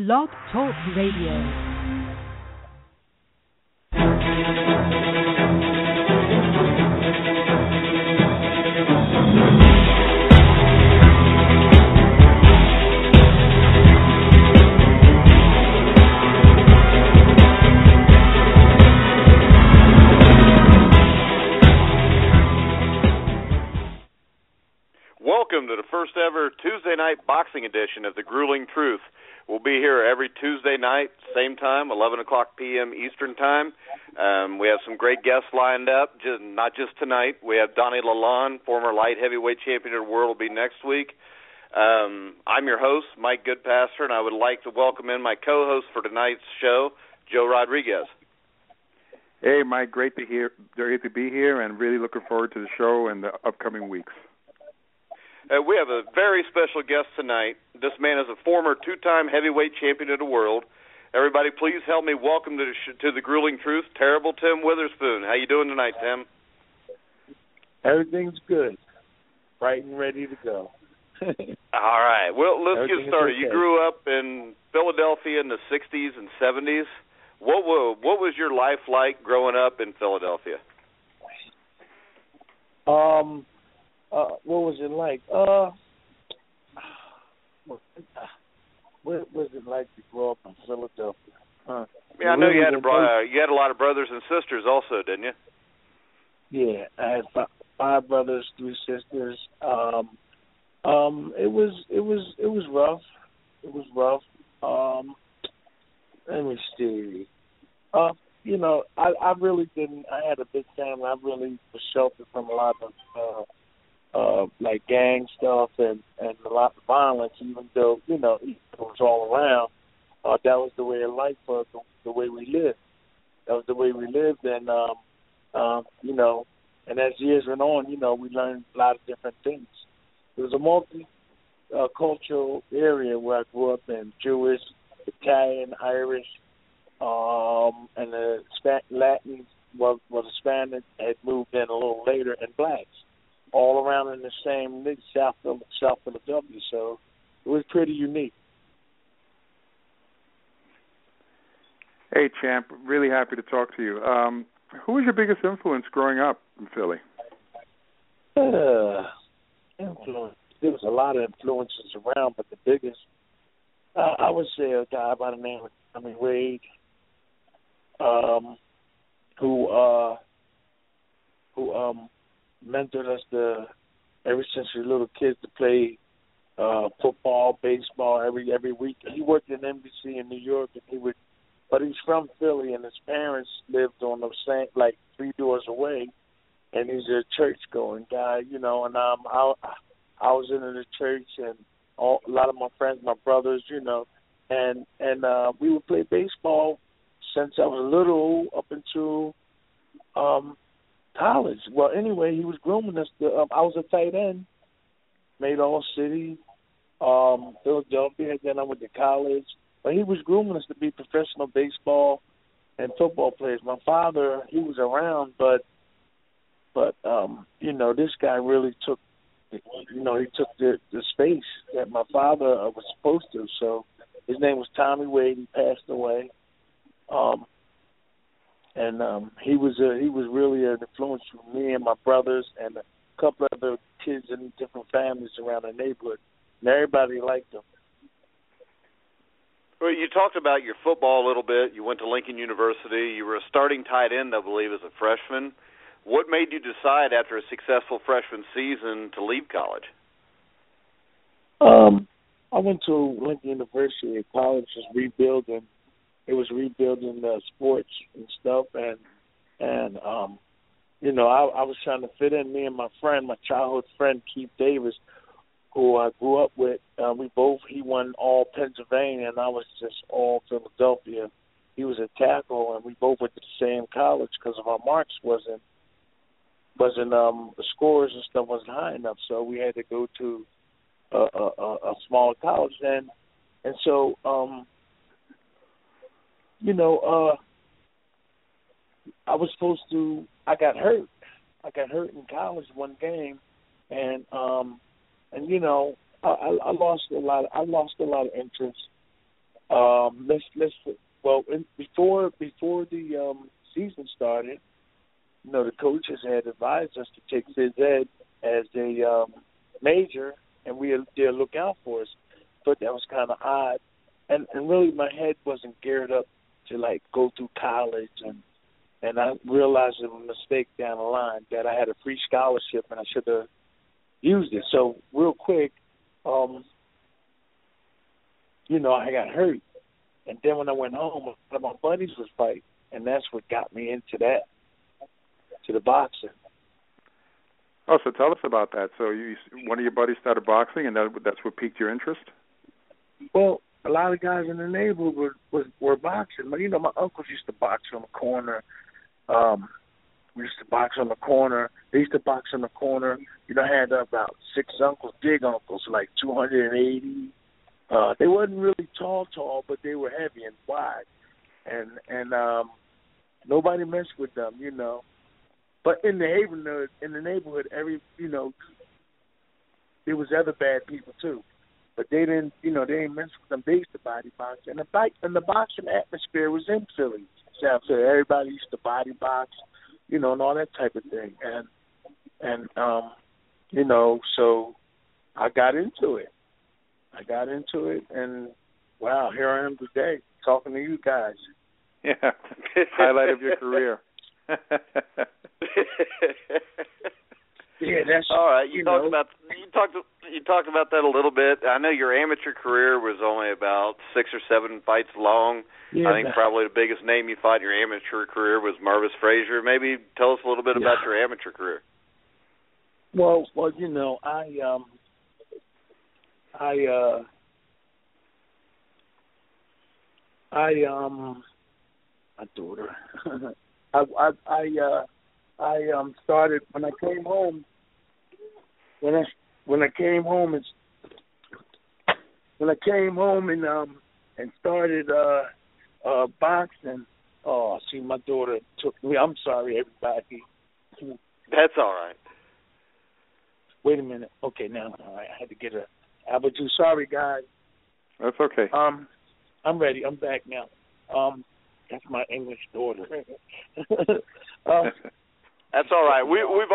Blog Talk Radio. Welcome to the first ever Tuesday night boxing edition of The Grueling Truth. We'll be here every Tuesday night, same time, 11 o'clock p.m. Eastern Time. We have some great guests lined up, not just tonight. We have Donnie Lalonde, former light heavyweight champion of the world, will be next week. I'm your host, Mike Goodpasser, and I would like to welcome in my co-host for tonight's show, Joe Rodriguez. Hey, Mike, great to be here, and really looking forward to the show and the upcoming weeks. We have a very special guest tonight. This man is a former two-time heavyweight champion of the world. Everybody, please help me welcome to the Grueling Truth, Terrible Tim Witherspoon. How you doing tonight, Tim? Everything's good. Bright and ready to go. All right. Well, let's get started. Okay. You grew up in Philadelphia in the 60s and 70s. What was your life like growing up in Philadelphia? What was it like? What was it like to grow up in Philadelphia? Yeah, I know you had a lot of brothers and sisters also, didn't you? Yeah, I had five brothers, three sisters. It was rough. It was rough. Let me see. I really didn't. I had a big family. I really was sheltered from a lot of like gang stuff and a lot of violence, even though, it was all around. That was the way of life, the way we lived. That was the way we lived, and, and as years went on, we learned a lot of different things. It was a multicultural area where I grew up in, Jewish, Italian, Irish, and the Latin, the Spanish had moved in a little later, and blacks. All around in the same South Philadelphia, so it was pretty unique. Hey, Champ, really happy to talk to you. Who was your biggest influence growing up in Philly? Influence. There was a lot of influences around, but the biggest, I would say, a guy by the name of Tommy Wade, who mentored us ever since we were little kids to play football, baseball every week. He worked in NBC in New York, and but he's from Philly, and his parents lived on the same, like 3 doors away, and he's a church-going guy, and I was into the church, and a lot of my friends, my brothers, and we would play baseball since I was little up until college. Well, anyway, he was grooming us. I was a tight end, made all city, Philadelphia. Then I went to college. But he was grooming us to be professional baseball and football players. My father, he was around, but this guy really took, he took the space that my father was supposed to. So his name was Tommy Wade. He passed away. He was really an influence for me and my brothers and a couple other kids in different families around the neighborhood. And everybody liked him. Well, you talked about your football a little bit. You went to Lincoln University. You were a starting tight end, I believe, as a freshman. What made you decide after a successful freshman season to leave college? I went to Lincoln University. College was rebuilding. It was rebuilding sports and stuff, and I was trying to fit in. Me and my childhood friend Keith Davis, who I grew up with, he won all Pennsylvania, and I was just all Philadelphia. He was a tackle, and we both went to the same college because of our marks wasn't the scores and stuff wasn't high enough, so we had to go to a smaller college, and so. I got hurt. I got hurt in college one game, and I lost a lot of interest. Before the season started, the coaches had advised us to take phys ed as a major, and they'll look out for us. But that was kind of odd, and really my head wasn't geared up to like go through college, and I realized it was a mistake down the line that I had a free scholarship and I should have used it. So real quick, I got hurt. And then when I went home, one of my buddies was fighting, and that's what got me into that, to the boxing. Oh, so tell us about that. So one of your buddies started boxing, and that's what piqued your interest? Well, a lot of guys in the neighborhood were boxing. But, my uncles used to box on the corner. We used to box on the corner. They used to box on the corner. I had about 6 uncles, big uncles, like 280. They wasn't really tall, but they were heavy and wide, and nobody messed with them, But in the neighborhood, there was other bad people too, but they didn't mess with them. They used to body box, and the boxing atmosphere was in Philly, South Philly. Everybody used to body box, and all that type of thing, and so I got into it. And wow, here I am today talking to you guys. Yeah, highlight of your career. Yeah, that's all right. You talked about that a little bit. I know your amateur career was only about 6 or 7 fights long. Yeah, I think probably the biggest name you fought in your amateur career was Mervis Frazier. Maybe tell us a little bit about your amateur career. Well, my daughter. I started when I came home. When I came home and started boxing. Oh, see, my daughter took me. I'm sorry, everybody. That's all right. Wait a minute. Okay, now I had to get a apple juice. Sorry, guys. That's okay. I'm ready. I'm back now. That's my English daughter. That's all right. We've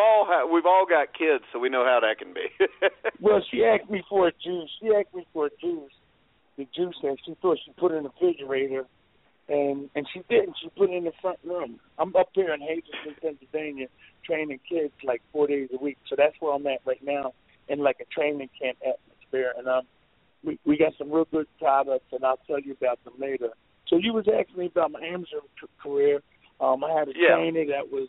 all got kids, so we know how that can be. Well, she asked me for a juice. The juice that she thought she put in the refrigerator, and she didn't. She put it in the front room. I'm up here in Hazelton, Pennsylvania, training kids like 4 days a week. So that's where I'm at right now, in like a training camp atmosphere. And we got some real good products, and I'll tell you about them later. So you was asking me about my amateur career. I had a trainer that was.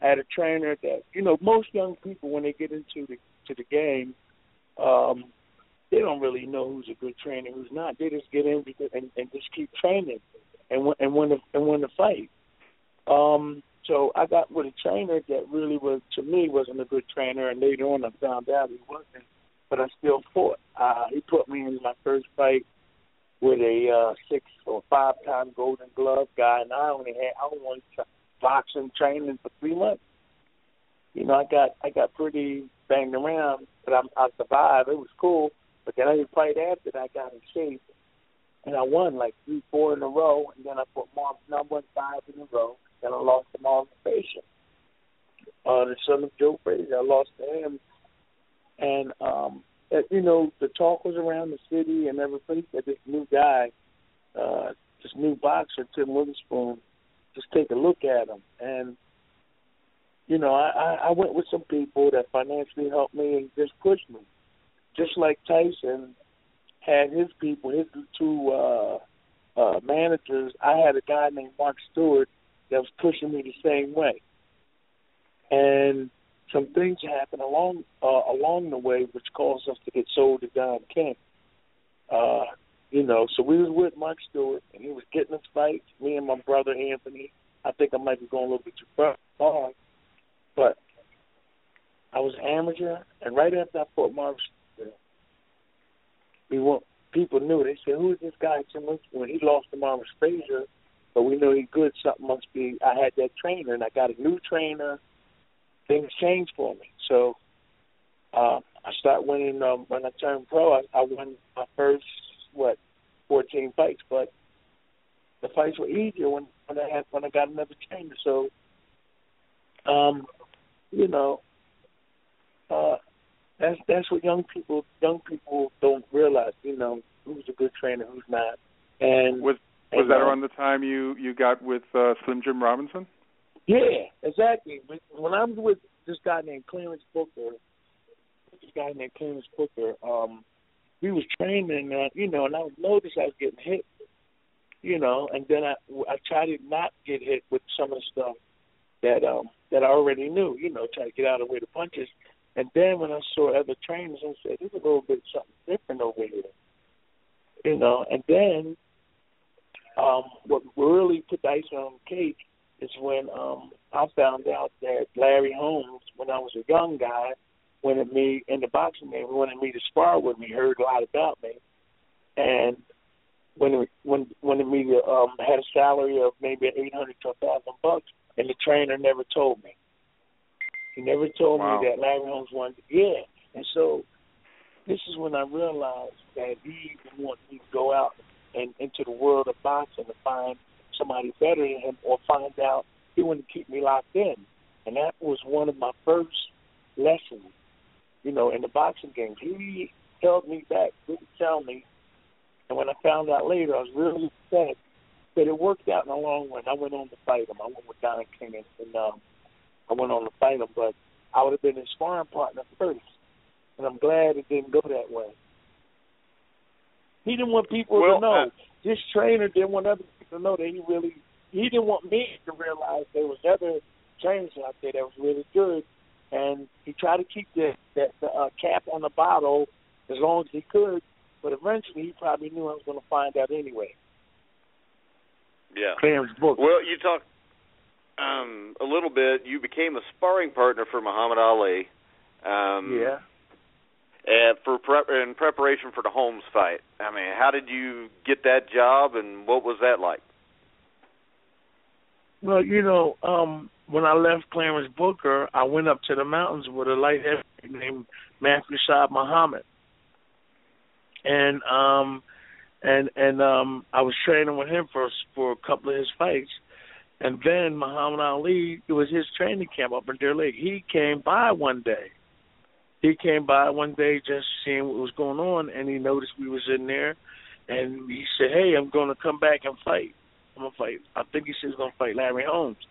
I had a trainer that most young people when they get into the game, they don't really know who's a good trainer, who's not. They just get in and just keep training and win the fight. So I got with a trainer that really wasn't a good trainer, and later on I found out he wasn't. But I still fought. He put me in my first fight with a 6 or 5-time Golden Glove guy, and I only boxing training for 3 months. I got pretty banged around, but I survived. It was cool. But then every fight after that, I got in shape, and I won like 3-4 in a row, and then I won 5 in a row. Then I lost to Marvin Frazier, the son of Joe Frazier. I lost to him, and the talk was around the city and everything that this new guy, this new boxer, Tim Witherspoon, just take a look at him. And I went with some people that financially helped me and just pushed me. Just like Tyson had his people, his 2 managers, I had a guy named Mark Stewart that was pushing me the same way. And some things happened along the way which caused us to get sold to Don King. So we was with Mark Stewart, and he was getting us fights, me and my brother Anthony. I think I might be going a little bit too far, but I was an amateur, and right after I fought Mark Stewart, people knew. They said, "Who is this guy, Tim Witherspoon?" He lost to Marvin Frazier, but we know he's good. Something must be. I had that trainer, and I got a new trainer. Things changed for me. So I started winning. When I turned pro, I won my first, 14 fights, but the fights were easier when I got another trainer. So, you know, that's what young people don't realize. You know, who's a good trainer, who's not. And was that around the time you got with Slim Jim Robinson? Yeah, exactly. When I was with this guy named Clarence Booker, we was training, you know, and I noticed I was getting hit, you know, and then I tried to not get hit with some of the stuff that I already knew, you know, try to get out of the way of the punches. And then when I saw other trainers, I said, there's a little bit something different over here, you know. And then what really put the icing on the cake is when I found out that Larry Holmes, when I was a young guy, wanted me in the boxing game, wanted me to spar with me, heard a lot about me, and wanted me to had a salary of maybe $800 to $1,000, and the trainer never told me. He never told me that Larry Holmes wanted to, and so this is when I realized that he wanted me to go out and into the world of boxing to find somebody better than him, or find out he wanted to keep me locked in. And that was one of my first lessons, you know, in the boxing games. He held me back, didn't tell me. And when I found out later, I was really upset. But it worked out in the long run. I went on to fight him. I went with Don King, and I went on to fight him. But I would have been his sparring partner first. And I'm glad it didn't go that way. He didn't want people to know. This trainer didn't want other people to know that he didn't want me to realize there was other trainers out there that was really good. And he tried to keep the cap on the bottle as long as he could. But eventually he probably knew I was going to find out anyway. Yeah. Clarence Booker. Well, you talked a little bit. You became a sparring partner for Muhammad Ali. Yeah. In preparation for the Holmes fight. I mean, how did you get that job, and what was that like? Well, you know, when I left Clarence Booker, I went up to the mountains with a light heavyweight named Matthew Saab Muhammad, and I was training with him for a couple of his fights, and then Muhammad Ali, it was his training camp up in Deer Lake. He came by one day. Just seeing what was going on, and he noticed we was in there, and he said, "Hey, I'm going to come back and fight. I'm going to fight." I think he said he's going to fight Larry Holmes.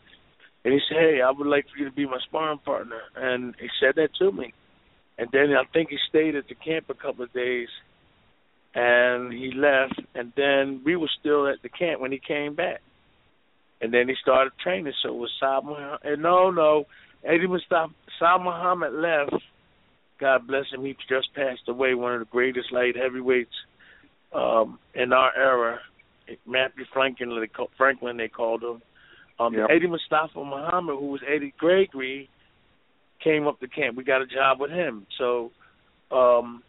And he said, "Hey, I would like for you to be my sparring partner." And he said that to me. And then I think he stayed at the camp a couple of days, and he left. And then we were still at the camp when he came back. And then he started training. So it was Saab Muhammad. Eddie Mustafa. Saab Muhammad left. God bless him. He just passed away, one of the greatest light heavyweights in our era. Matthew Franklin, they called him. Eddie Mustafa Muhammad, who was Eddie Gregory, came up to camp. We got a job with him. So Ali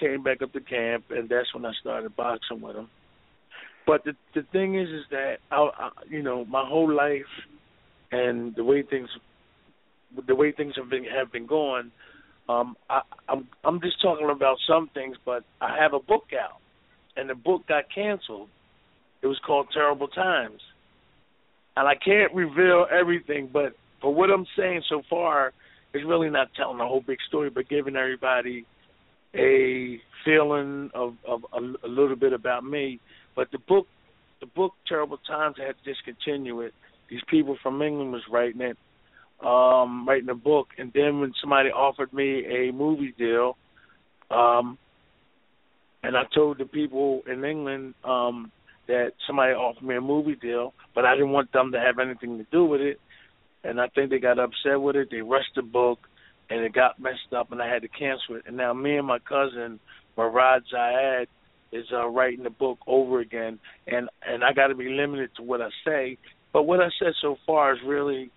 came back up to camp, and that's when I started boxing with him. But the thing is that you know, my whole life and the way things have been going, I'm just talking about some things, but I have a book out, and the book got canceled. It was called Terrible Times, and I can't reveal everything, but for what I'm saying so far, it's really not telling the whole big story, but giving everybody a feeling of a little bit about me. But the book Terrible Times, I had to discontinue it. These people from England was writing it. Writing a book, and then when somebody offered me a movie deal, and I told the people in England that somebody offered me a movie deal, but I didn't want them to have anything to do with it, and I think they got upset with it. They rushed the book, and it got messed up, and I had to cancel it. And now me and my cousin, Murad Zayed, is writing the book over again, and I got to be limited to what I say, but what I said so far is really...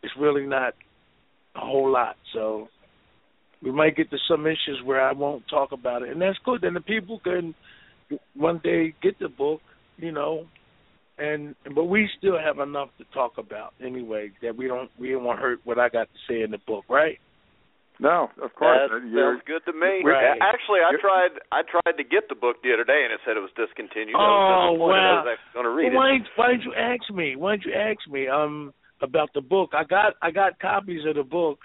It's really not a whole lot. So we might get to some issues where I won't talk about it. And that's good. Then the people can one day get the book, you know, but we still have enough to talk about anyway, that we don't want to hurt what I got to say in the book, right? No, of course. That sounds good to me. Right. Actually, I tried to get the book the other day, and it said it was discontinued. Oh, wow. I was actually going to read it. Why didn't you ask me? Why didn't you ask me about the book? I got copies of the book,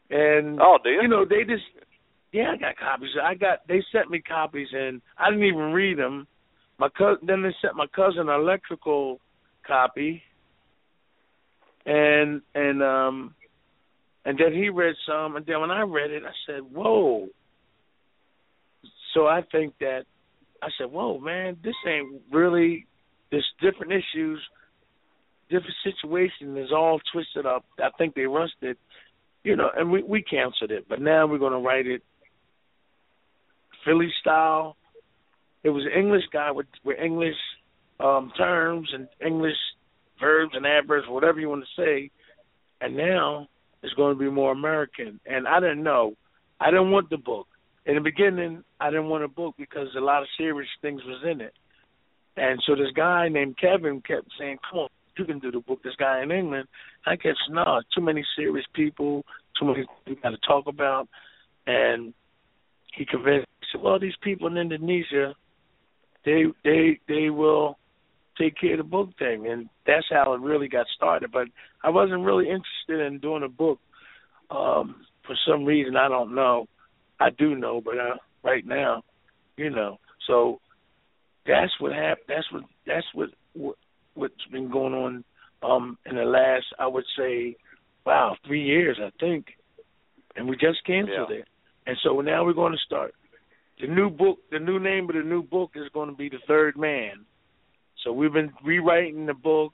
and do you? You know, they just I got copies. They sent me copies, and I didn't even read them. Then they sent my cousin an electrical copy, and then he read some, and then when I read it, I said, "Whoa!" So I think that I said, "Whoa, man, this ain't really. There's different issues, different situations. Is all twisted up. I think they rushed it, you know, and we canceled it. But now we're going to write it Philly style. It was an English guy with English terms and English verbs and adverbs, whatever you want to say, and now." It's going to be more American. And I didn't know. I didn't want the book. In the beginning, I didn't want a book because a lot of serious things was in it. And so this guy named Kevin kept saying, come on, you can do the book, this guy in England. I kept saying, no, too many serious people, too many we got to talk about. And he convinced me, he said, well, these people in Indonesia, they will take care of the book thing, and that's how it really got started. But I wasn't really interested in doing a book for some reason. I don't know. I do know, but right now, you know. So that's what happened. That's what's been going on in the last, I would say, 3 years, I think. And we just canceled it. And so now we're going to start. The new book. The new name of the new book is going to be The Third Man. So we've been rewriting the book,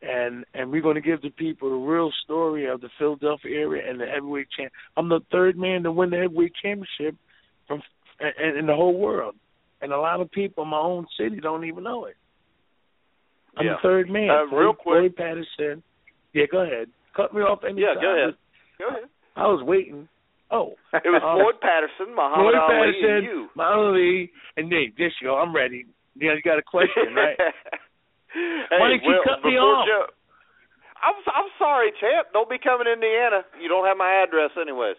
and we're going to give the people the real story of the Philadelphia area and the heavyweight champ. I'm the third man to win the heavyweight championship in the whole world. And a lot of people in my own city don't even know it. I'm the third man. Real quick. Floyd Patterson. Yeah, go ahead. Cut me off anytime. Yeah, go ahead. I was waiting. Oh. It was Floyd Patterson, Muhammad Ali, and you. Muhammad Ali, and Nate. This yo, I'm ready. Yeah, you got a question, right? Hey, why didn't you cut me off? Joe, I'm sorry, champ. Don't be coming to Indiana. You don't have my address anyways.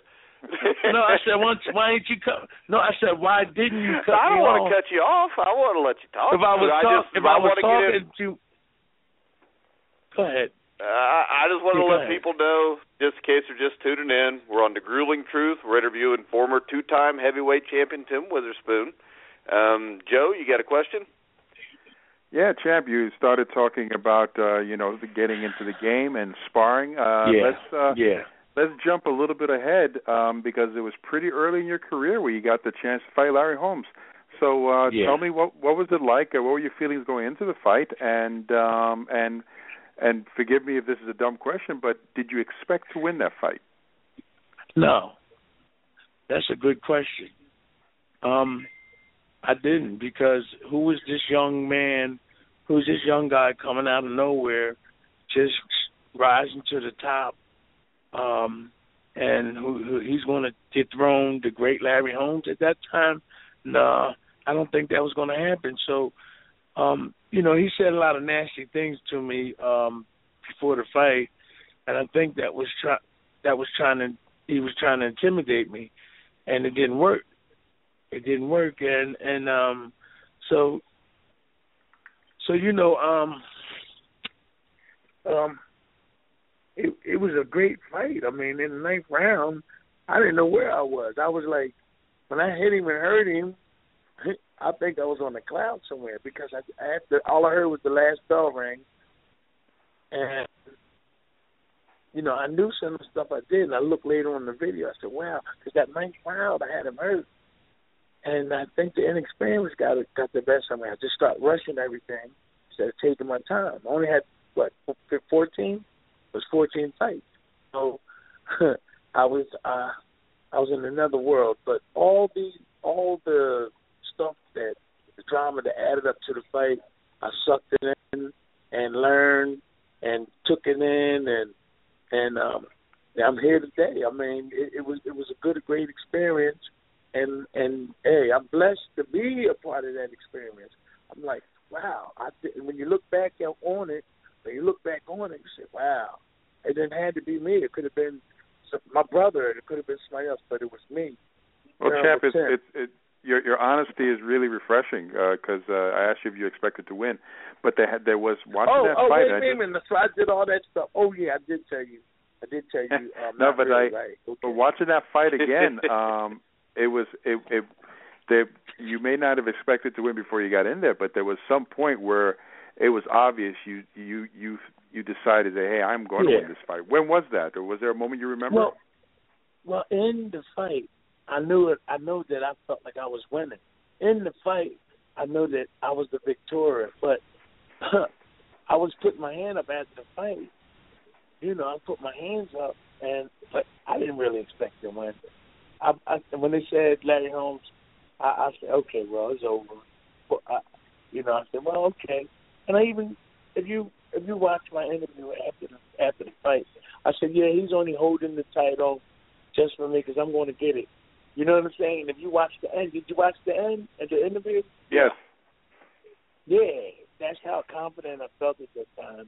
No, I said why didn't you cut? No, I said why didn't you cut me off? I don't want to cut you off. I want to let you talk. If I was talking to, go ahead. I just want to let people know, just in case they're just tuning in, we're on The Grueling Truth. We're interviewing former two-time heavyweight champion Tim Witherspoon. Joe, you got a question? Yeah, champ, you started talking about getting into the game and sparring. Let's jump a little bit ahead because it was pretty early in your career where you got the chance to fight Larry Holmes. So tell me what was it like? What were your feelings going into the fight? And forgive me if this is a dumb question, but did you expect to win that fight? No, that's a good question. I didn't, because who was this young man, who's this young guy coming out of nowhere, just rising to the top, and who he's going to dethrone the great Larry Holmes at that time? No, I don't think that was going to happen. So, he said a lot of nasty things to me before the fight, and I think he was trying to intimidate me, and it didn't work. It didn't work, and so it was a great fight. I mean, in the ninth round, I didn't know where I was. I was like, when I hit him and hurt him, I think I was on a cloud somewhere, because all I heard was the last bell ring, and I knew some of the stuff I did, and I looked later on in the video. I said, wow, because that ninth round I had him hurt. And I think the inexperience got the best of me. I just started rushing everything instead of taking my time. I only had, 14? It was 14 fights. So I was in another world. But all the stuff the drama that added up to the fight, I sucked it in and learned and took it in, and I'm here today. I mean, it was a great experience. And hey, I'm blessed to be a part of that experience. I'm like, wow. When you look back on it, you say, wow, it didn't have to be me. It could have been my brother. It could have been somebody else, but it was me. Well, Champ, your honesty is really refreshing because I asked you if you expected to win, but there was watching that fight. Wait a minute. So I did all that stuff. Oh yeah, I did tell you. No, but really right. Okay. But watching that fight again, you may not have expected to win before you got in there, but there was some point where it was obvious you decided that, hey, I'm going to win this fight. When was that, or was there a moment you remember? Well, in the fight, I knew it. I know that I felt like I was winning. In the fight, I know that I was the victor, but I was putting my hand up after the fight. You know, I put my hands up, but I didn't really expect to win. When they said Larry Holmes, I said, okay, well, it's over. But, I said, well, okay. And I even, if you watch my interview after the fight, I said, yeah, he's only holding the title just for me because I'm going to get it. You know what I'm saying? If you watch the end, did you watch the end of the interview? Yes. Yeah, that's how confident I felt at that time.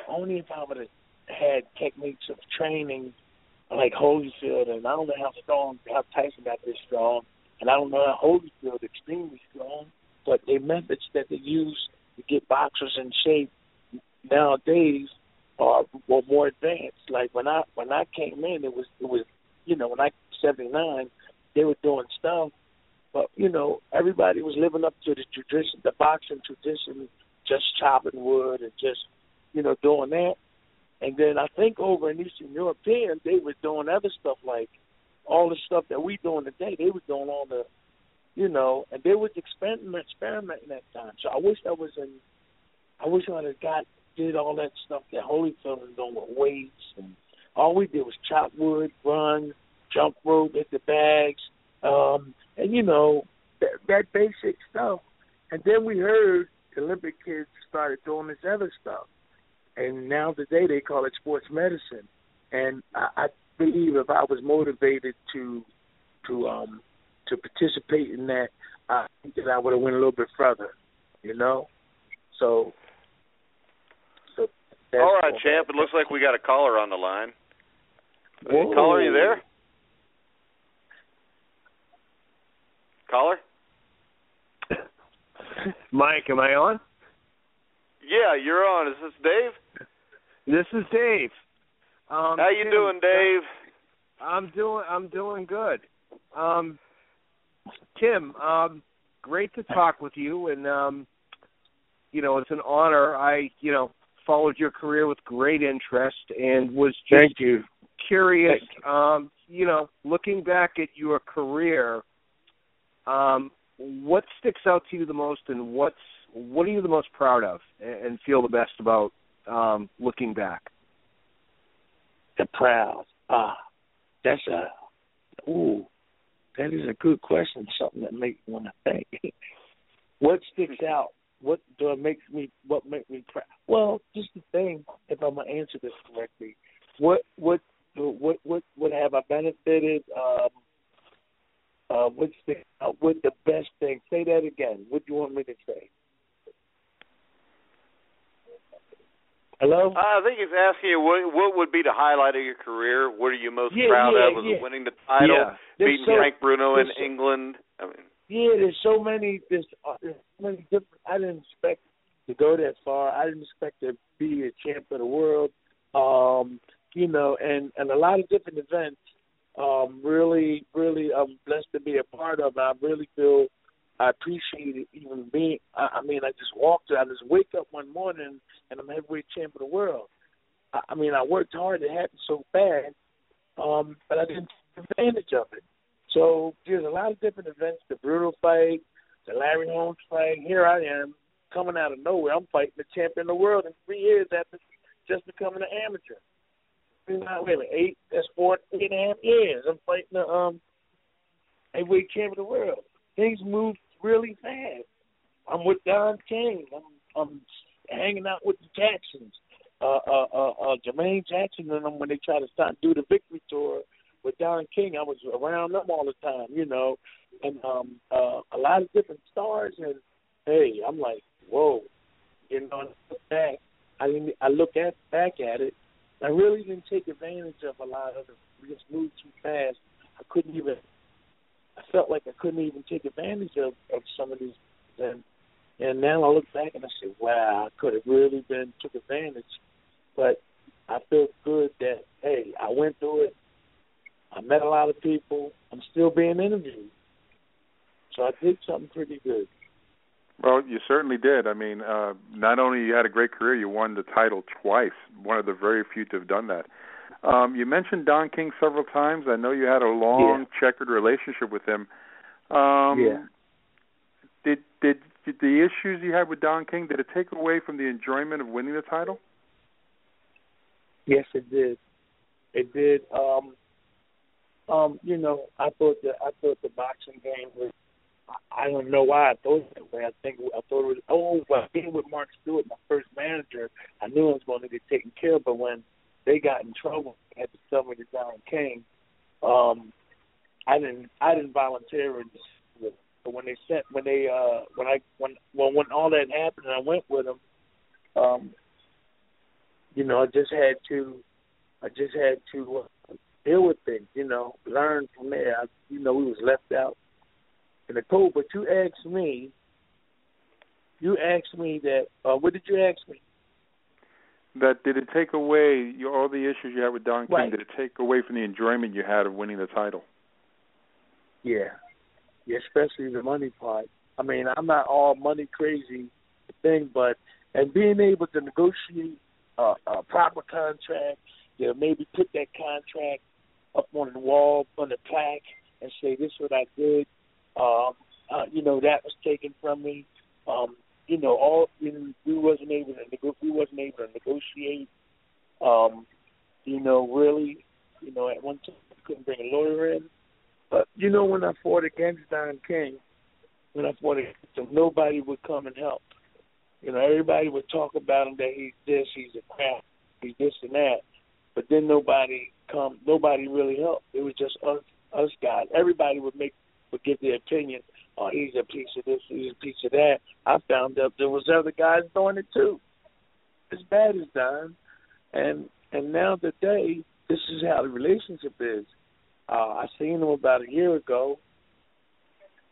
Only if I would have had techniques of training like Holyfield, and I don't know how Tyson got this strong, and I don't know how Holyfield extremely strong, but the methods that they use to get boxers in shape nowadays are more advanced. Like when I came in, it was when I 79, they were doing stuff, but everybody was living up to the tradition, the boxing tradition, just chopping wood and just doing that. And then I think over in Eastern European, they were doing other stuff like all the stuff that we doing today. They were doing all the, and they was experimenting that time. So I wish I would have did all that stuff that Holyfield was doing with weights, and all we did was chop wood, run, jump rope, hit the bags, and that basic stuff. And then we heard the Olympic kids started doing this other stuff. And now today they call it sports medicine. And I believe if I was motivated to participate in that, I think that I would have went a little bit further, So that's all right, Champ. It looks like we got a caller on the line. Caller, are you there? Caller? Mike, am I on? Yeah, you're on. Is this Dave? This is Dave. How you doing, Dave? I'm doing good. Tim, great to talk with you, and it's an honor. I followed your career with great interest and was just curious. Looking back at your career, what sticks out to you the most, and what are you the most proud of and feel the best about looking back? The proud. That is a good question, something that makes me want to think. What sticks out? What makes me proud? Well, just the thing, if I'm going to answer this correctly, what have I benefited? What sticks out? What the best thing? Say that again. What do you want me to say? Hello? I think he's asking you what would be the highlight of your career. What are you most proud of? Was it winning the title, beating Frank Bruno in England? There's so many. There's many different. I didn't expect to go that far. I didn't expect to be a champ of the world. And a lot of different events. Really, I'm blessed to be a part of. I really feel I appreciate it even being. I just wake up one morning and I'm heavyweight champ of the world. I worked hard. It happened so fast, but I didn't take advantage of it. So there's a lot of different events, the Brutal fight, the Larry Holmes fight. Here I am, coming out of nowhere. I'm fighting the champion of the world in 3 years after just becoming an amateur. Wait a minute, that's 8.5 years. I'm fighting the heavyweight champion of the world. Things move really fast. I'm with Don King. I'm hanging out with the Jacksons. Jermaine Jackson and them when they try to do the victory tour with Don King. I was around them all the time, and a lot of different stars. And hey, I'm like, whoa, I look back at it. I really didn't take advantage of a lot of just moved too fast. I felt like I couldn't even take advantage of some of these. And now I look back and I say, wow, I could have really took advantage. But I feel good that, hey, I went through it. I met a lot of people. I'm still being interviewed. So I did something pretty good. Well, you certainly did. I mean, not only you had a great career, you won the title twice, one of the very few to have done that. You mentioned Don King several times. I know you had a long, checkered relationship with him. Did the issues you had with Don King, did it take away from the enjoyment of winning the title? Yes, it did. It did. You know, I thought the boxing game was. I don't know why I thought it that way. I thought it was. Being with Mark Stewart, my first manager, I knew I was going to get taken care of. But when they got in trouble, they had to tell me to Don King. I didn't volunteer. But when all that happened and I went with them, you know, I just had to deal with things. You know, learn from there. We was left out in the cold. But you asked me that. What did you ask me? That did it take away all the issues you had with Don King? Right. Did it take away from the enjoyment you had of winning the title? Yeah, especially the money part. I mean, I'm not all money crazy thing, but and being able to negotiate a proper contract, you know, maybe put that contract up on the wall, on the plaque, and say, this is what I did. You know, that was taken from me. You know, we wasn't able to negotiate. You know, really, you know, at one time we couldn't bring a lawyer in. But you know, when I fought against Don King, nobody would come and help. You know, everybody would talk about him that he's this, he's a crap, he's this and that. But then nobody really helped. It was just us guys. Everybody would give their opinion. Oh, he's a piece of this, he's a piece of that. I found out there was other guys doing it too. As bad as Don. And now today, this is how the relationship is. I seen him about a year ago,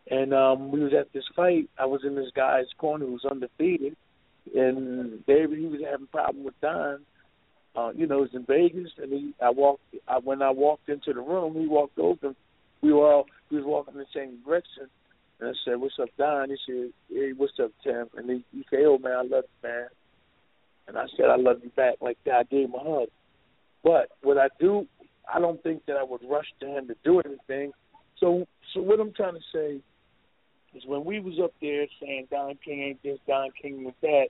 and we was at this fight. I was in this guy's corner who was undefeated, and he was having a problem with Don. You know, it was in Vegas, and when I walked into the room, he walked over. We was walking in the same direction, and I said, "What's up, Don?" He said, "Hey, what's up, Tim?" And he said, "Oh man, I love you, man." And I said, "I love you back." Like that, I gave him a hug. But what I do, I don't think that I would rush to him to do anything. So what I'm trying to say is when we was up there saying Don King ain't this, Don King was that,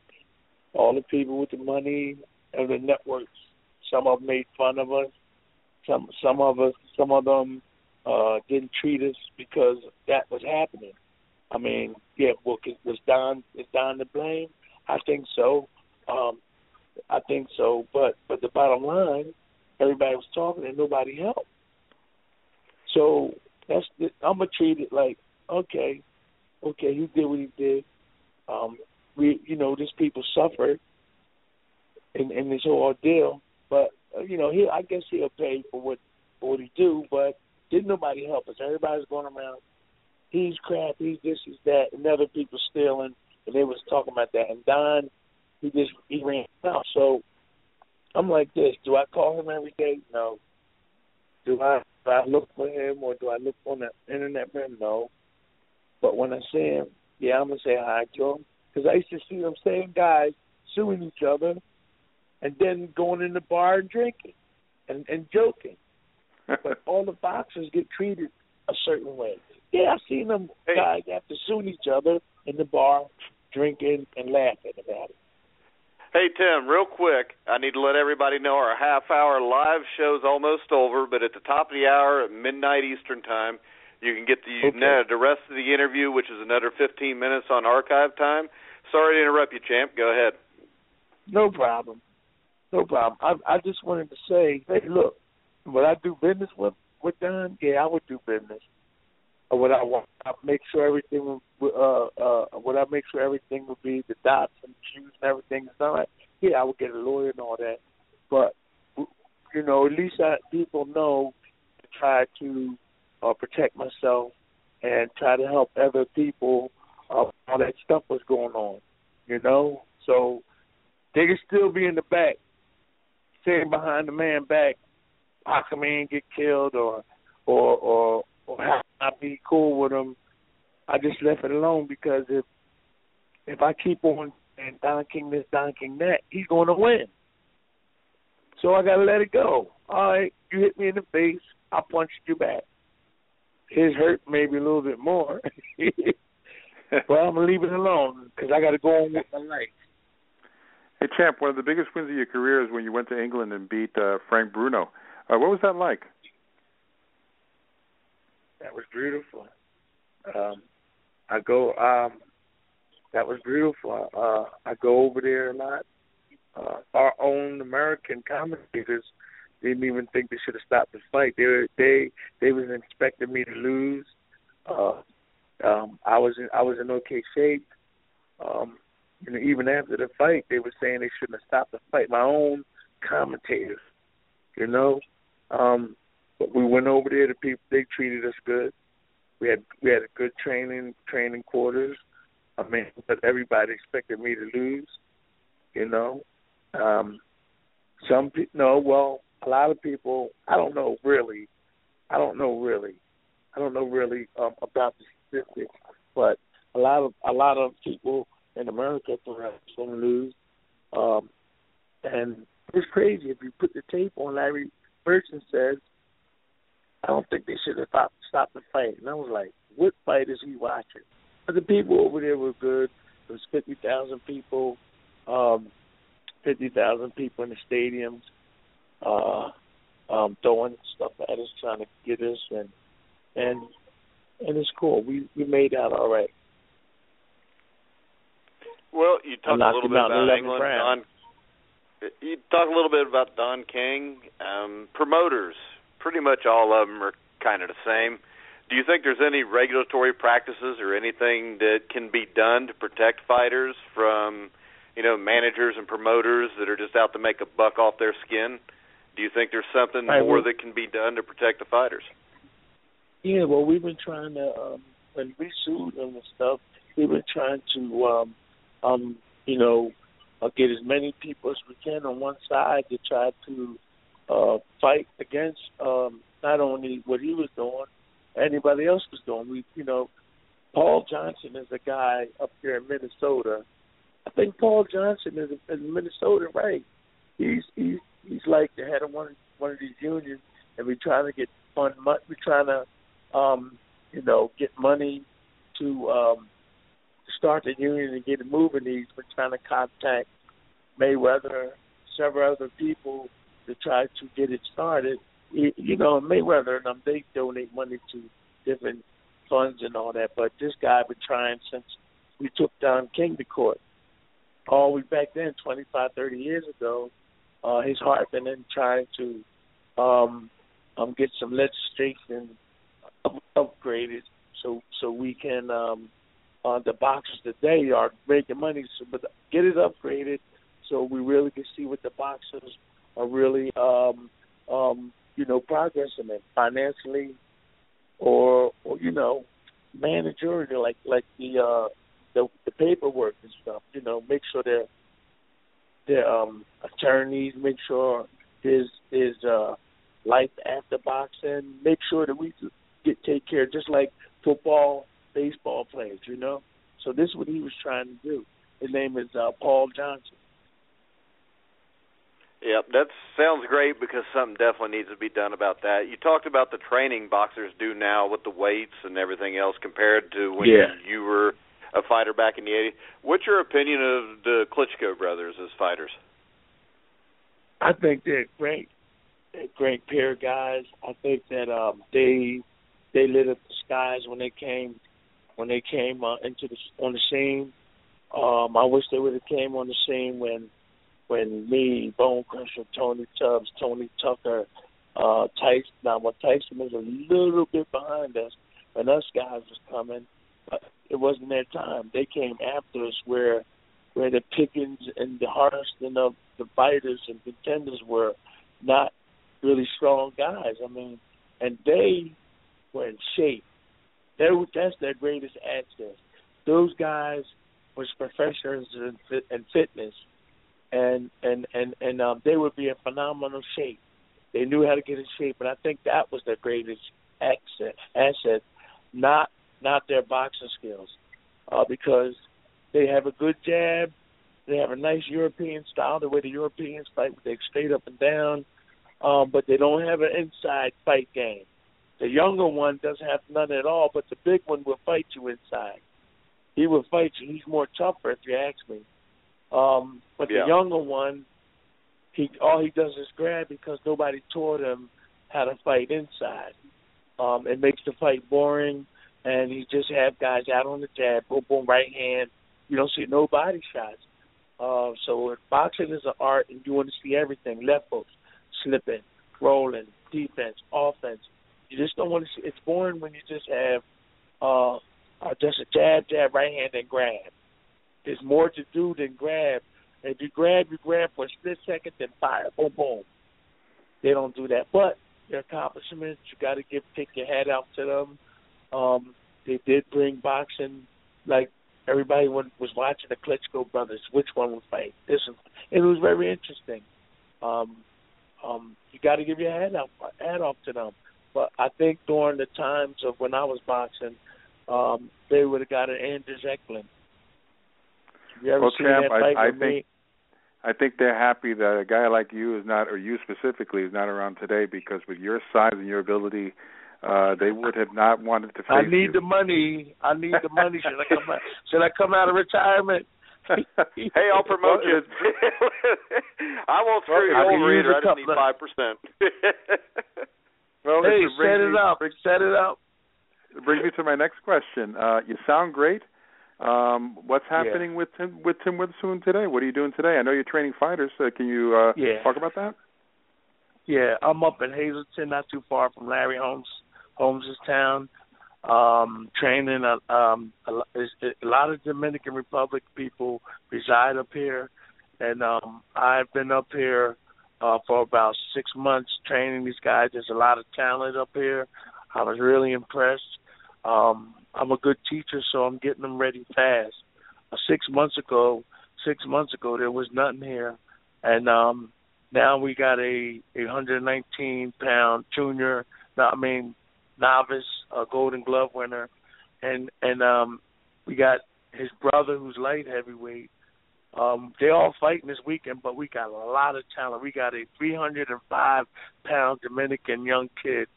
all the people with the money and the networks, some of them made fun of us. Some of them didn't treat us because that was happening. I mean, yeah, well, is Don to blame? I think so. But the bottom line, everybody was talking and nobody helped. So I'm gonna treat it like, okay, he did what he did. These people suffered in this whole ordeal, but I guess he'll pay for what he do. But didn't nobody help us? Everybody's going around. He's crap. He's this. He's that. And other people stealing, and they was talking about that. And Don, he ran out. So I'm like this. Do I call him every day? No. Do I look for him or do I look on the internet for him? No. But when I see him, yeah, I'm going to say hi to him. Because I used to see them same guys suing each other and then going in the bar and drinking and joking. But all the boxers get treated a certain way. Yeah, I've seen them guys have to sue each other in the bar, drinking and laughing about it. Hey, Tim, real quick, I need to let everybody know our half-hour live show's almost over, but at the top of the hour at midnight Eastern Time, you can get the rest of the interview, which is another 15 minutes on archive time. Sorry to interrupt you, champ. Go ahead. No problem. I just wanted to say, hey, look, would I do business with Don? Yeah, I would do business. Or would I make sure everything would be the dots and shoes and everything is done right? Yeah, I would get a lawyer and all that. But at least people know try to protect myself and try to help other people. All that stuff was going on, you know. So they could still be in the back, sitting behind the man back. How come he ain't get killed, or how can I be cool with him? I just left it alone because if I keep on and Don King this, Don King that, he's going to win. So I got to let it go. All right, you hit me in the face, I punched you back. His hurt maybe a little bit more. But I'm going to leave it alone because I got to go on with my life. Hey, Champ, one of the biggest wins of your career is when you went to England and beat Frank Bruno. What was that like? That was beautiful. That was beautiful. I go over there a lot. Our own American commentators didn't even think they should have stopped the fight. They was expecting me to lose. I was in okay shape. Even after the fight, they were saying they shouldn't have stopped the fight. My own commentators, you know. But we went over there. The people, they treated us good. We had a good training quarters. I mean, but everybody expected me to lose, you know. Some people, no, well, a lot of people. I don't know really about the statistics, but a lot of people in America perhaps going to lose. And it's crazy if you put the tape on. Larry Burton says, I don't think they should have stopped the fight. And I was like, what fight is he watching? But the people over there were good. There was 50,000 people, 50,000 people in the stadiums, throwing stuff at us, trying to get us, and it's cool. We made out all right. Well, you talked a little bit about England. You talk a little bit about Don King. Promoters, pretty much all of them are kind of the same. Do you think there's any regulatory practices or anything that can be done to protect fighters from, managers and promoters that are just out to make a buck off their skin? Do you think there's something more that can be done to protect the fighters? Yeah, well, we've been trying to, when we sued them and stuff, we've been trying to, get as many people as we can on one side to try to fight against not only what he was doing, anybody else was doing. Paul Johnson is a guy up here in Minnesota. I think Paul Johnson is in Minnesota, right? He's like the head of one of these unions, and we're trying to get fund money. We're trying to, get money to start the union and get it moving. We're trying to contact Mayweather, several other people to try to get it started. Mayweather and them, they donate money to different funds and all that. But this guy been trying since we took Don King to court. All we back then, 25, 30 years ago, his heart been in trying to get some legislation upgraded so we can the boxers today are making money, but get it upgraded so we really can see what the boxers are really progressing in financially or managerial, like the paperwork and stuff. Make sure their attorneys, make sure there's life after boxing, make sure that we take care, just like football, baseball players. So this is what he was trying to do. His name is Paul Johnson. Yeah, that sounds great because something definitely needs to be done about that. You talked about the training boxers do now with the weights and everything else compared to when you were a fighter back in the 80s. What's your opinion of the Klitschko brothers as fighters? I think they're great. They're a great pair of guys. I think that they lit up the skies when they came on the scene. I wish they would have came on the scene when me, Bone Crusher, Tony Tubbs, Tony Tucker, Tyson. Now, Tyson was a little bit behind us, and us guys was coming, but it wasn't their time. They came after us where the pickings and the harvesting of the fighters and contenders were not really strong guys. I mean, and they were in shape. That's their greatest asset. Those guys was professionals in fitness, and they would be in phenomenal shape. They knew how to get in shape, and I think that was their greatest asset, not their boxing skills, because they have a good jab, they have a nice European style, the way the Europeans fight, they straight up and down, but they don't have an inside fight game. The younger one doesn't have none at all, but the big one will fight you inside. He will fight you. He's more tougher, if you ask me. But the younger one, all he does is grab because nobody taught him how to fight inside. It makes the fight boring, and you just have guys out on the jab, boom, boom, right hand. You don't see no body shots. So boxing is an art, and you want to see everything: left hooks, slipping, rolling, defense, offense. You just don't want to see. It's boring when you just have just a jab, right hand, and grab. There's more to do than grab. If you grab for a split second, then fire, boom, boom. They don't do that. But their accomplishments, you got to take your hat out to them. They did bring boxing, like everybody was watching the Klitschko Brothers. Which one would fight? It was very interesting. You got to give your hat off to them. But I think during the times of when I was boxing, they would have got an Anders Eklund. You ever seen Champ, that fight I think they're happy that a guy like you is not, or you specifically, is not around today, because with your size and your ability, they would have not wanted to face you. I need the money. Should I come out of retirement? Hey, I'll promote you. I won't screw you over either. I just need 5%. Well, hey, set it up. It brings me to my next question. You sound great. What's happening with Tim Witherspoon today? What are you doing today? I know you're training fighters. Can you talk about that? Yeah, I'm up in Hazleton, not too far from Larry Holmes' town. Training a lot of Dominican Republic people reside up here, and I've been up here for about 6 months training these guys. There's a lot of talent up here. I was really impressed. I'm a good teacher, so I'm getting them ready fast. 6 months ago, there was nothing here, and now we got a 119-pound junior. Novice, Golden Glove winner, and we got his brother who's light heavyweight. They all fighting this weekend, but we got a lot of talent. We got a 305-pound Dominican young kid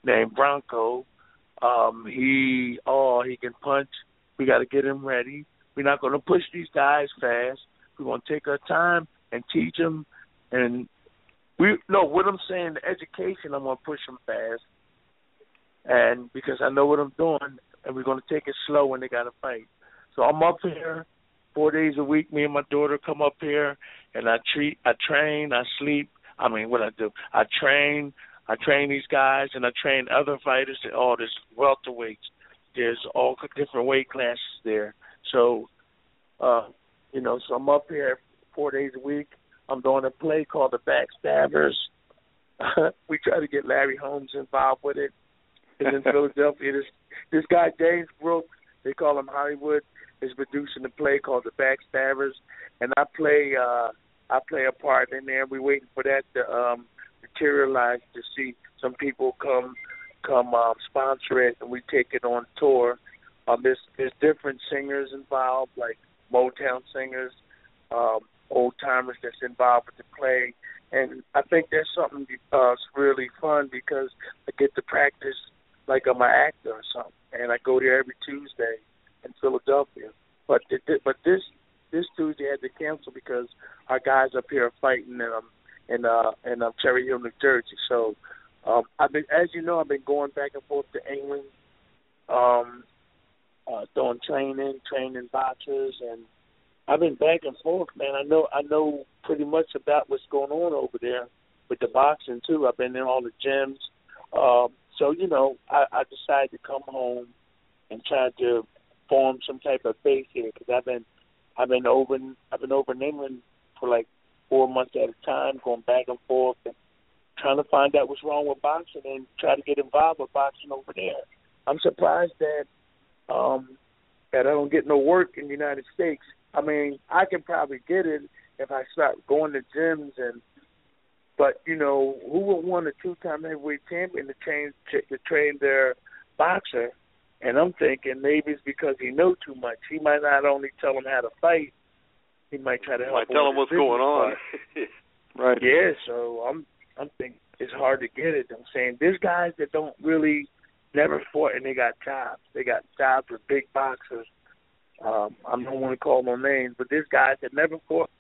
named Bronco. He can punch. We got to get him ready. We're not going to push these guys fast. We're going to take our time and teach them. And what I'm saying, the education, I'm going to push them fast. And because I know what I'm doing, and we're going to take it slow when they got to fight. So I'm up here 4 days a week. Me and my daughter come up here, and I train, I sleep. What I do, I train these guys, and I train other fighters. There's welterweights. There's all different weight classes there. So, so I'm up here 4 days a week. I'm doing a play called the Backstabbers. We try to get Larry Holmes involved with it. And in Philadelphia, this guy James Brooks, they call him Hollywood, is producing a play called the Backstabbers, and I play a part in there. We're waiting for that to materialize, to see some people come sponsor it, and we take it on tour. There's different singers involved, like Motown singers, old timers that's involved with the play, and I think there's something really fun because I get to practice like I'm an actor or something, and I go there every Tuesday in Philadelphia. But this Tuesday I had to cancel because our guys up here are fighting in Cherry Hill, New Jersey. So I've been going back and forth to England, doing training boxers, and I've been back and forth, man. I know pretty much about what's going on over there with the boxing too. I've been in all the gyms. So I decided to come home and try to form some type of base here because I've been over in England for like 4 months at a time, going back and forth and trying to find out what's wrong with boxing and try to get involved with boxing over there. I'm surprised that I don't get no work in the United States. I mean, I can probably get it if I start going to gyms but you know, who would want a 2-time heavyweight champion to train their boxer? And I'm thinking maybe it's because he knows too much. He might not only tell him how to fight, he might try to help. Might tell him what's going on. Right. Yeah. So I'm thinking it's hard to get it. I'm saying there's guys that don't really never fought and they got jobs. They got jobs with big boxers. I don't want to call no names, but there's guys that never fought,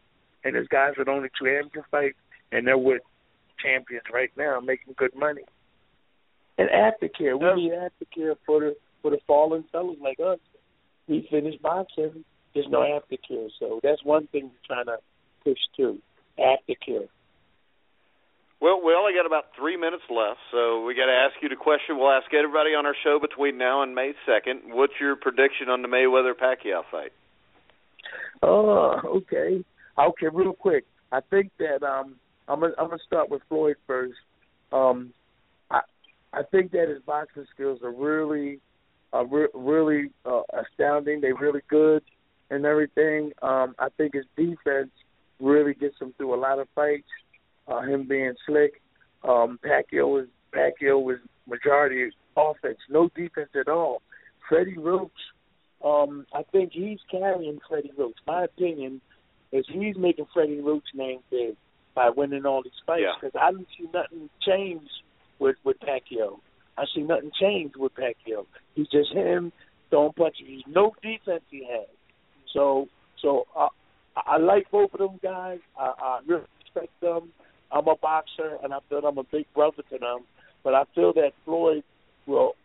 and there's guys with only 2 amateur fights, and they're with champions right now, making good money. And aftercare, we need aftercare for the fallen fellas like us. We finish boxing, there's no aftercare, so that's one thing we're trying to push too, aftercare. Well, we only got about 3 minutes left, so we got to ask you the question we'll ask everybody on our show between now and May 2nd. What's your prediction on the Mayweather Pacquiao fight? Okay. Okay, real quick. I think that I'm gonna start with Floyd first. I think that his boxing skills are really astounding. They're really good and everything. I think his defense really gets him through a lot of fights. Him being slick. Pacquiao was majority offense, no defense at all. Freddie Roach, I think he's carrying Freddie Roach. My opinion is he's making Freddie Roach's name big by winning all these fights, because I didn't see nothing change with Pacquiao. I see nothing change with Pacquiao. He's just him throwing punches. He's no defense he has. So I like both of them guys. I really respect them. I'm a boxer, and I feel I'm a big brother to them. But I feel that Floyd will.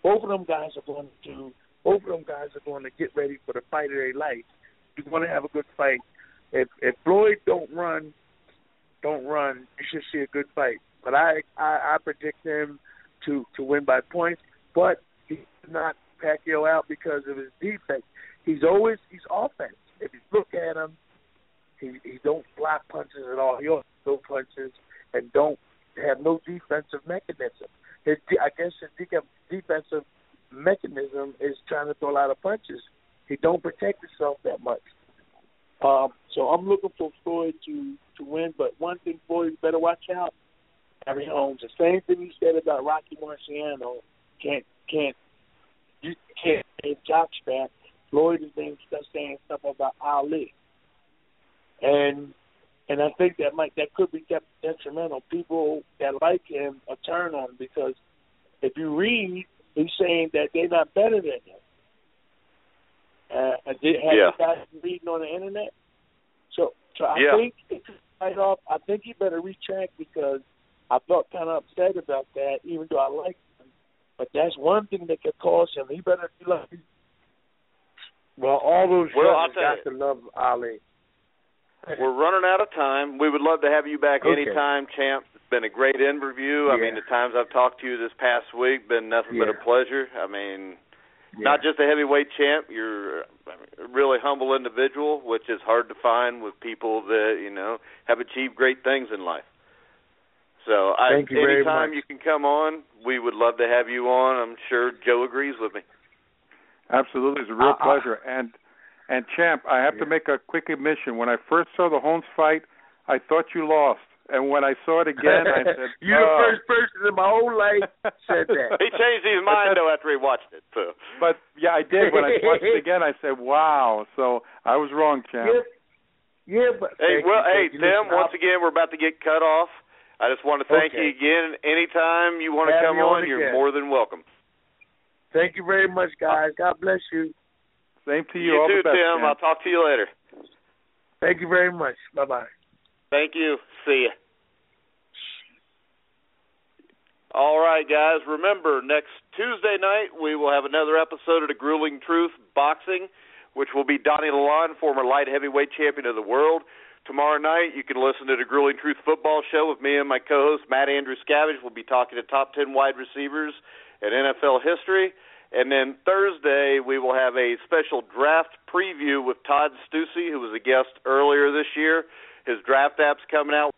Both of them guys are going to get ready for the fight of their life. You're going to have a good fight. If Floyd don't run, you should see a good fight. But I predict him to win by points. But he's not Pacquiao out because of his defense. He's offense. If you look at him, he don't block punches at all. He also throw punches and don't have no defensive mechanism. I guess his defensive mechanism is trying to throw a lot of punches. He don't protect himself that much. So I'm looking for Floyd to win. But one thing Floyd better watch out, Harry Holmes. The same thing he said about Rocky Marciano. You can't say jockstrap. Floyd is saying stuff about Ali. And I think that could be detrimental. People that like him are turn on him because if you read, he's saying that they're not better than him. Have you guys been reading on the internet? So I think it's right off. I think he better retract because I felt kind of upset about that, even though I like him. But that's one thing that could cause him. He better be like. Well, all those brothers got to love Ali. We're running out of time. We would love to have you back anytime, champ. It's been a great interview. I mean, the times I've talked to you this past week, been nothing but a pleasure. I mean, not just a heavyweight champ, you're a really humble individual, which is hard to find with people that, have achieved great things in life. So anytime you can come on, we would love to have you on. I'm sure Joe agrees with me. Absolutely. It's a real pleasure. And champ, I have to make a quick admission. When I first saw the Holmes fight, I thought you lost. And when I saw it again, I said, "You're the first person in my whole life said that." He changed his mind though after he watched it. So. But I did. When I watched it again, I said, "Wow!" So I was wrong, champ. But Tim. Once again, we're about to get cut off. I just want to thank you again. Anytime you want to come on, you're more than welcome. Thank you very much, guys. God bless you. Same to you. You all too, the best, Tim. champ. I'll talk to you later. Thank you very much. Bye-bye. Thank you. See ya. All right, guys. Remember, next Tuesday night, we will have another episode of The Grueling Truth Boxing, which will be Donnie Lalonde, former light heavyweight champion of the world. Tomorrow night, you can listen to The Grueling Truth Football Show with me and my co-host, Matt Andrew Scavage. We'll be talking to top 10 wide receivers in NFL history. And then Thursday, we will have a special draft preview with Todd Stussy, who was a guest earlier this year. His draft app's coming out.